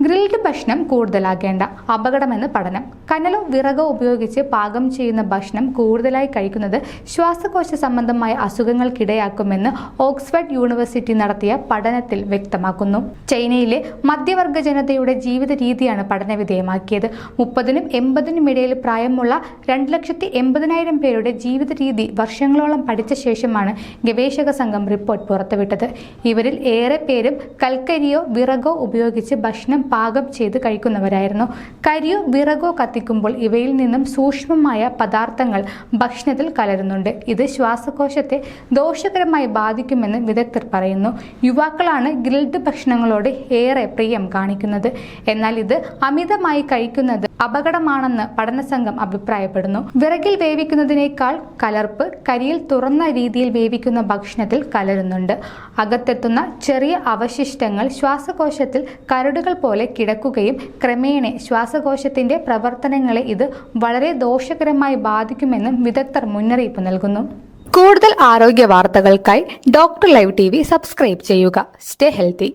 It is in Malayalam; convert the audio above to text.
ഗ്രിൽഡ് ഭക്ഷണം കൂടുതലാകേണ്ട അപകടമെന്ന് പഠനം. കനലോ വിറകോ ഉപയോഗിച്ച് പാകം ചെയ്യുന്ന ഭക്ഷണം കൂടുതലായി കഴിക്കുന്നത് ശ്വാസകോശ സംബന്ധമായ അസുഖങ്ങൾക്കിടയാക്കുമെന്ന് ഓക്സ്ഫോർഡ് യൂണിവേഴ്സിറ്റി നടത്തിയ പഠനത്തിൽ വ്യക്തമാക്കുന്നു. ചൈനയിലെ മധ്യവർഗ ജനതയുടെ ജീവിത രീതിയാണ് പഠനവിധേയമാക്കിയത്. 30നും 80നും ഇടയിൽ പ്രായമുള്ള 2,80,000 പേരുടെ ജീവിത രീതി വർഷങ്ങളോളം പഠിച്ച ശേഷമാണ് ഗവേഷക സംഘം റിപ്പോർട്ട് പുറത്തുവിട്ടത്. ഇവരിൽ ഏറെ പേരും കൽക്കരിയോ വിറകോ ഉപയോഗിച്ച് ഭക്ഷണം പാകം ചെയ്ത് കഴിക്കുന്നവരായിരുന്നു. കരിയോ വിറകോ കത്തിക്കുമ്പോൾ ഇവയിൽ നിന്നും സൂക്ഷ്മമായ പദാർത്ഥങ്ങൾ ഭക്ഷണത്തിൽ കലരുന്നുണ്ട്. ഇത് ശ്വാസകോശത്തെ ദോഷകരമായി ബാധിക്കുമെന്ന് വിദഗ്ധർ പറയുന്നു. യുവാക്കളാണ് ഗ്രിൽഡ് ഭക്ഷണങ്ങളോട് ഏറെ പ്രിയം കാണിക്കുന്നത്. എന്നാൽ ഇത് അമിതമായി കഴിക്കുന്നത് അപകടമാണെന്ന് പഠനസംഘം അഭിപ്രായപ്പെടുന്നു. വിറകിൽ വേവിക്കുന്നതിനേക്കാൾ കലർപ്പ് കരിയിൽ തുറന്ന രീതിയിൽ വേവിക്കുന്ന ഭക്ഷണത്തിൽ കലരുന്നുണ്ട്. അകത്തെത്തുന്ന ചെറിയ അവശിഷ്ടങ്ങൾ ശ്വാസകോശത്തിൽ കരടുകൾ പോലെ കിടക്കുകയും ക്രമേണ ശ്വാസകോശത്തിന്റെ പ്രവർത്തനങ്ങളെ ഇത് വളരെ ദോഷകരമായി ബാധിക്കുമെന്നും വിദഗ്ധർ മുന്നറിയിപ്പ് നൽകുന്നു. കൂടുതൽ ആരോഗ്യ വാർത്തകൾക്കായി ഡോക്ടർ ലൈവ് TV സബ്സ്ക്രൈബ് ചെയ്യുക. Stay healthy.